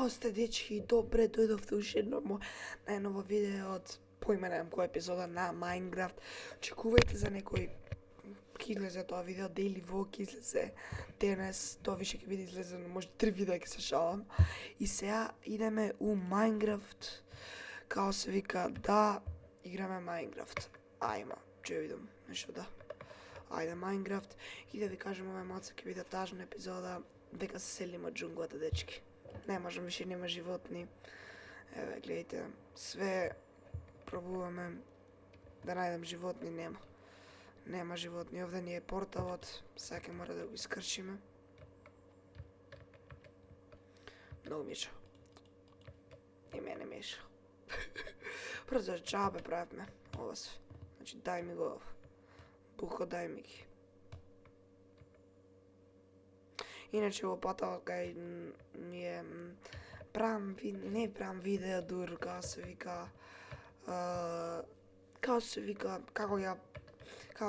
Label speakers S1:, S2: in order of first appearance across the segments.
S1: Чао сте, дечки, добре дојдовте уште едно најново видео од поименам која епизода на Minecraft. Очекувајте за некој ќе излезе тоа видео, Daily Vlog излезе денес, тоа више ќе биде излезено, може 3 видеа ќе се шалам. И сега идеме у Minecraft, као се вика да играме Minecraft. Ајма, ќе видам нешто да. Ајде Minecraft, и да ви кажем ова маца ќе биде тажна епизода, дека се селиме од джунглата, дечки. Не можам више, нема животни. Еве, гледайте, све пробуваме да најдем животни, нема. Нема животни, овде ни е порталот, сега ќе мора да го искршиме. Многу миша. И мене миша. Прво джабе правиме ова све. Значи, дај ми го. Бухо, дај ми ги. Иначе во паталот кај ми е не правам видео дур, како се вика како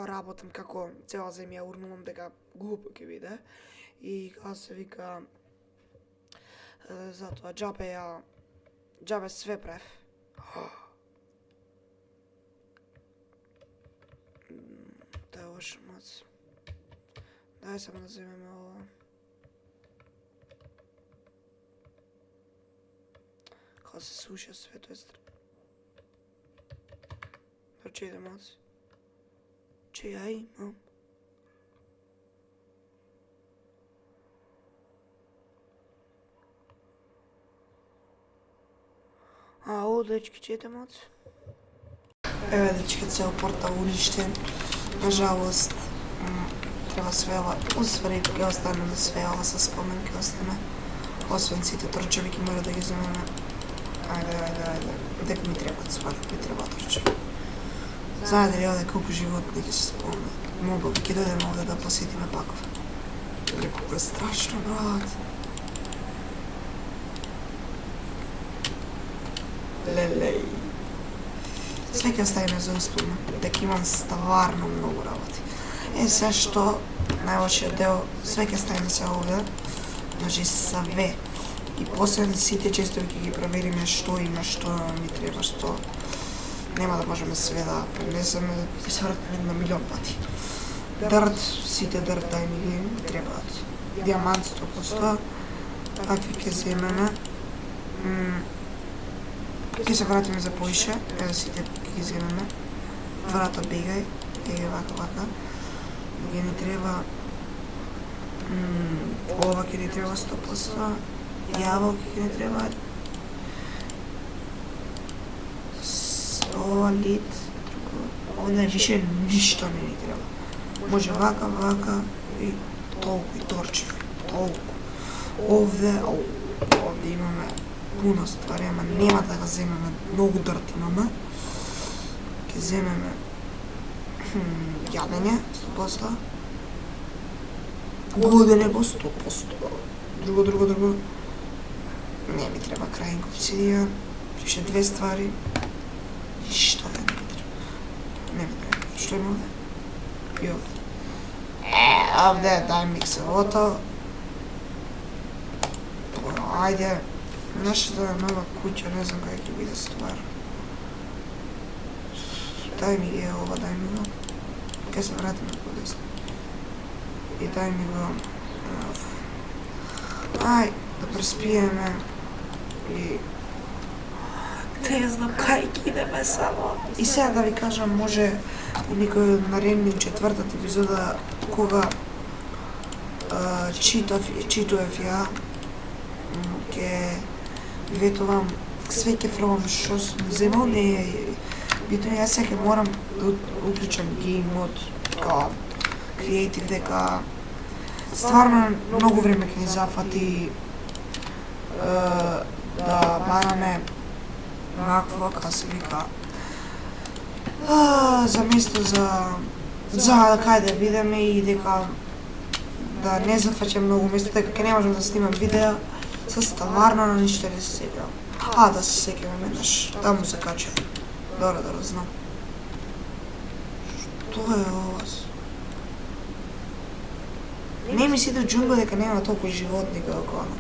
S1: работам, како цела земја урнувам, дека глупо ќе биде. И како се вика затоа џабе све прев. Тоа е лошо, мац. Дај само да земеме ова. Кога се суша све, тоа е Че иде, мац? Че ја имам? Ау, дечки, чете, мац? Еве, дечки, цел портал уништен. Нажалост, треба све ова, усвари, ќе остане на све ова со спомен, ќе остане. Освен сите трчеви ќе мора да ги земеме. Ајде. Дека ми требаат, сватат ми требаат трчеви. Знаете ли овде колку животни ќе се спомнат? Мога би ќе дојдеме овде да посетиме паков. Колку е страшно, брат. Лелеј. Све ќе оставиме за успомен, дека имам стварно многу работи. Се што најлошиот дел, све ќе оставиме се овде, значи све. И после сите честови ќе ги провериме што има, што ми треба, што нема да можеме све да пренесеме, ќе се вратиме на милион пати. Дрт, сите дрт дај ми ги требаат. Диамант 100%, такви ќе земеме. Ќе се вратиме за поише, еве сите ќе ги земеме. Врата бегај, вака. Ќе ни треба ова ќе ни треба 100%, јаболки ќе ни треба, ова лид, овде више ништо не ни треба. Може вака и толку и торчеви, толку. Овде имаме пуно ствари, ама нема да го земеме, многу дрт имаме. Ќе земеме јадење, 100%. Годене го 100%. Друго. Не ми треба крајинг обсидијан, више 2 ствари. Ништо не ми треба. Не ми треба. Што има овде? И овде. Овде дај миксерото. Ајде. Нашата нова куќа, не знам кај ќе биде ствар. Дај ми е ова, дај ми го. Ке се вратиме подесно. И дај ми го. Ај, да преспиеме. И не знам кај ќе идеме само. И сега да ви кажам, може у некој наредни четвртата епизода кога читував ја, ќе ветувам, све ќе пробам што сум земал, не битно јас сега морам да уклучам гейм мод, као креатив, дека стварно многу време ќе ни зафати да бараме вакво, како се вика, за место за кај да бидеме и дека да не зафаќам многу место, дека ќе не можам да снимам видео, со стварно на ништо не се сеќавам. Да се сеќавам еднаш, таму се качав. Добро, знам. Што е ова? Не ми си до џунгла дека нема толку животни како оно.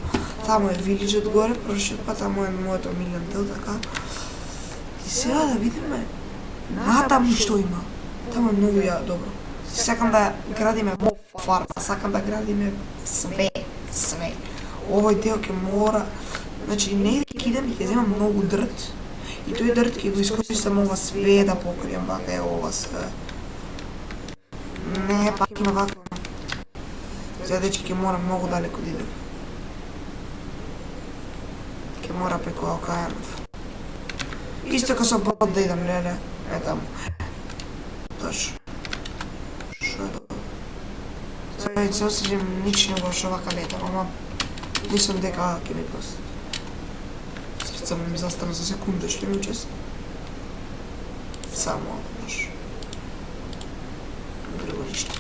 S1: Таму е вилиџот горе, прошиот пат, таму е моето омилен дел, така. И сега да видиме натаму што има. Таму е многу добро. Сакам да градиме фарма, сакам да градиме све. Овој дел ќе мора, значи не ќе идем и ќе земам многу дрт. И тој дрт ќе го искористам ова све да покријам, вака е ова све. Не, пак има вака. Сега дечки ќе мора многу далеко да идем. Ќе мора преку Алкајанов. Исто како со брод да идам, леле. Е таму. Точно. Шо е добро? Сега се осеќам нични во шо вака летам, ама мислам дека ќе ми прости. Срцето ми застана за секунда, што ми учест. Само, знаеш. Друго ништо.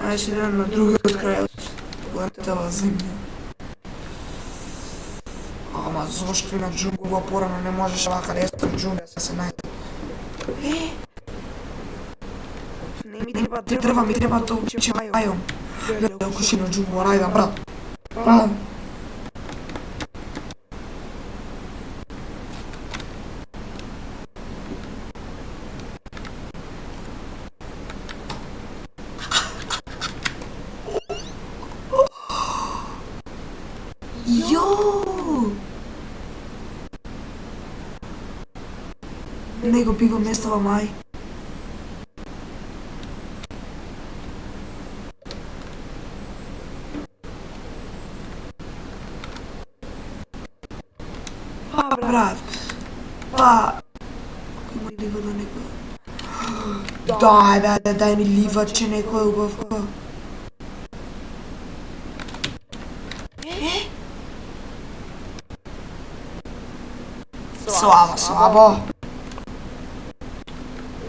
S1: Ајде си идем на другиот крајот. Планетава Земја. Ама зошто има джунгла порано, не можеш вака да естам джунгла да се најде. Не ми треба, ми треба тоа чајом. Леле, ако си на джунгла, најдам, брат. Брат. Не го пивам, не става мај. Брат. Има лива да некој. Дај ми лива, че некој е убавка. Слабо.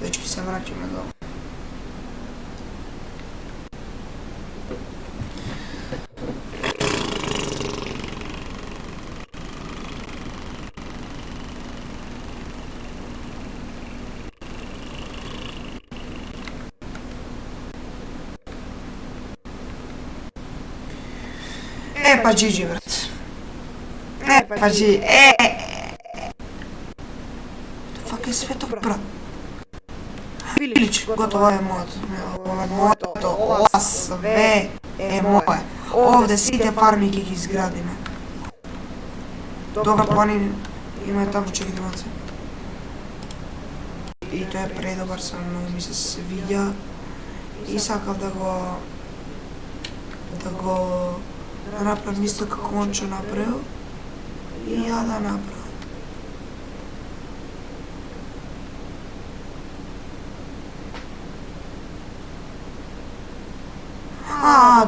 S1: Дечки се враќаме долу. Па GG, брат. Па GG. Фак е свето, брат. Вилич, готово е моето, ова све е мое. Овде сите фарми ќе ги изградиме. Добра планина има таму чекидимаци. И тоа е предобар, сам многу ми се свиѓа. И сакав да го направам исто како он што направил. И ја да направам.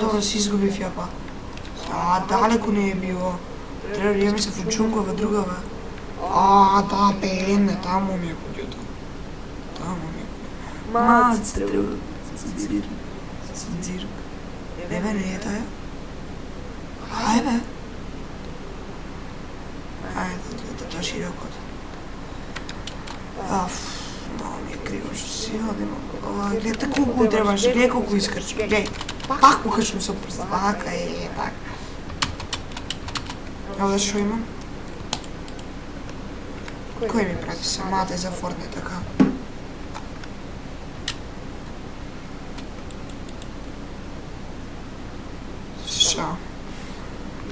S1: Добро си изгубив ја па. Далеко не е било. Треба да се во джунгла другава. Да, не, таму ми е куѓото. Таму ми е. Мац, треба. Цицир. Не бе, не е таја. Ајде. Ајде, тоа широкото. Мало ми е криво што си одим. Гледате колку требаш, гледа колку искрчи, гледа. Пак покачам со прст, вака е, так. Овде шо имам? Кој ми прати самата за Fortnite, така? Шо?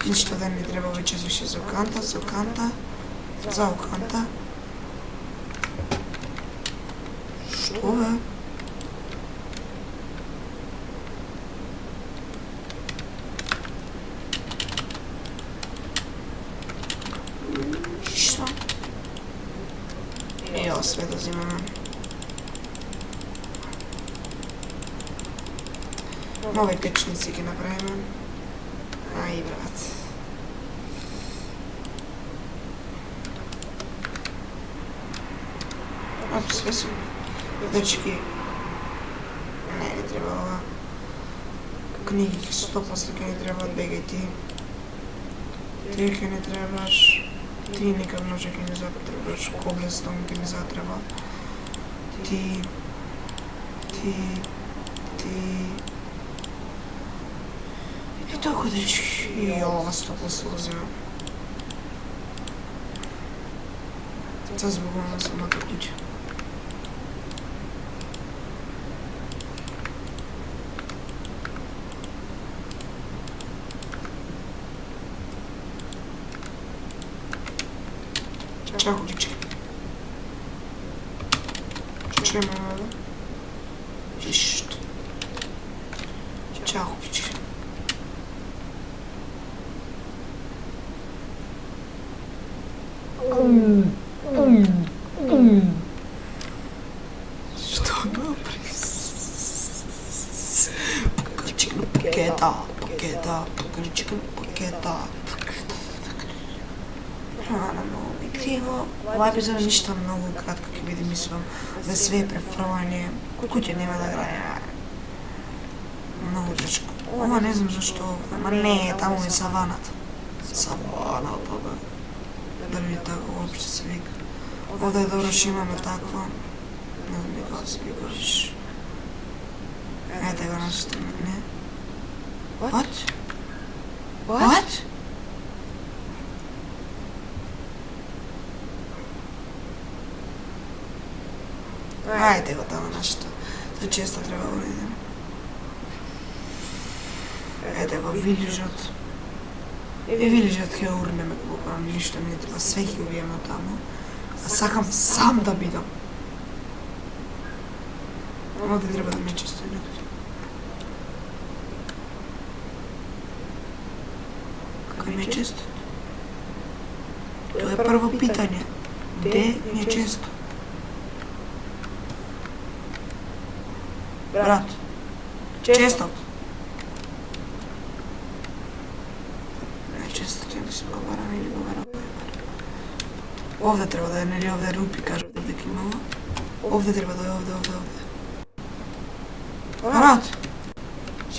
S1: Ништо да ми треба веќе више за оканта, за оканта. Што бе? Све да взимаме. Нови печници ги направиме. Ај, брат. Све су. Дечки. Не ли треба ова. Книги 100% ке не треба, бегај ти. Ти ке не требаш. Ти никак ножа ке не затребаш, коблестон ке не затреба. Ти... И толку дечки, и ова стопа се узима. Сега збогувам само да клуча. Чао, дечки. Чема надо? Ишт. Чао, дечки. Што направи? Покажи на пакета, покажи на пакета. Много ми криво. Ова епизода ништо многу кратко ќе биде, мислам, за све префрлање. Куќе нема да граде. Многу тешко. Ова не знам зашто, ама не е, таму е саваната. Саваната, бе. Дали е така уопште се вика. Овде е добро што имаме таква. Не знам и како се викаш. Ете го нашето, не? What? What? Ајде го тamo нашето. За често треба да идем. Ете го вилижот. И вилижот ќе урнеме кога ништо ми не треба, све ќе убиеме таму. А сакам сам да бидам. Овде треба да ме често некој. Кај ме често? Тоа е прво питање. Де ми е често? Брат, често. Не, често ќе да се го барам или го барам. Овде треба да е, нели овде рупи, кажа дека имало. Овде треба да е, овде. Брат,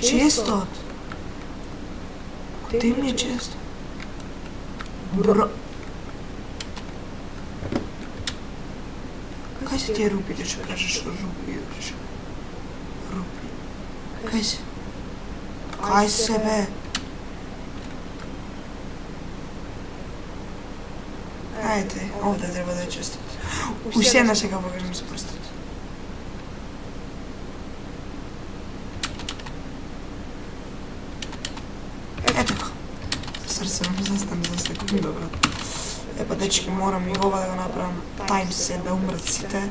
S1: често. Каде ми е често? Кај се тие рупите, што кажеш рупи? Кај се? Кај се, бе? Ајде, овде треба да е честот. Уште една сега покажем со прстот. Ето го. Срце ми застане за секунда, брат. Епа, дечки, морам и ова да го направам таймсет, да умрат сите.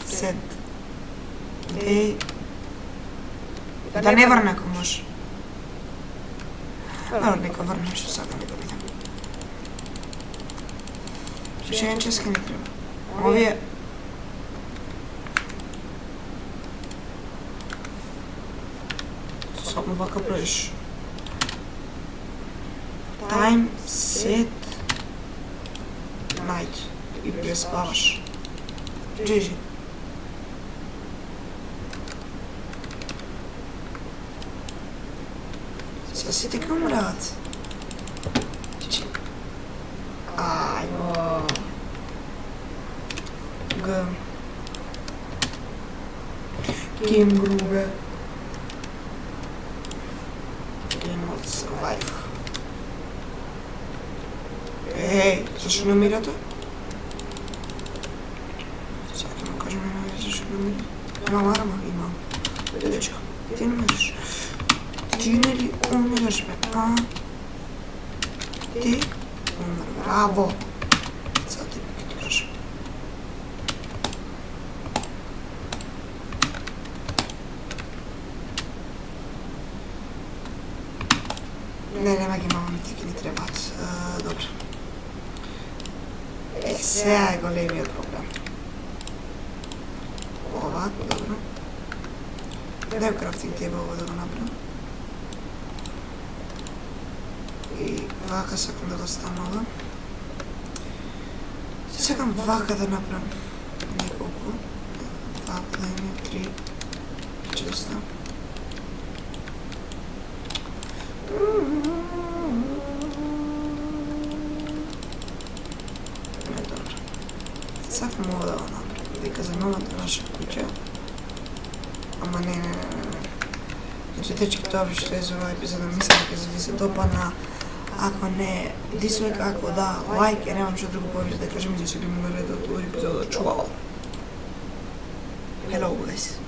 S1: Сет. Дей. Да не врне ако може. Нека врнем што сакам да го видам. Шеен ческа не треба. Овие... Само вака правиш. Time, set, night. И преспаваш. Джежи. Сега сите ќе умрат. Ајмо. Г. Game Grube. Game of Survive. Еј, зашто не умирате? Сега ќе му кажем зашто не умирате. Имам арма, имам. Дечко, ти не умираш. Ти нели умираш, бе, а? Ти умер, браво! Сега ти ќе ти кажем. Не, нема ги мамам, ти ќе ни требаат. Добро. Сега е големиот проблем. Ова, добро. Дај крафтинг тейбл ова да го направам. И вака сакам да го станува. Сакам вака да направам неколку. 2 племи, 3, често. Не, добро. Сакам ова да го направам, дека за новата наша куќа. Ама не. Значи, дечки, тоа што е за оваа епизода, мислам дека ви се допадна. Ако не, дисвек, ако да, лайк, немам што друго повеќе да кажем, и да се гледаме на редот од епизода. Чуао! Hello, guys.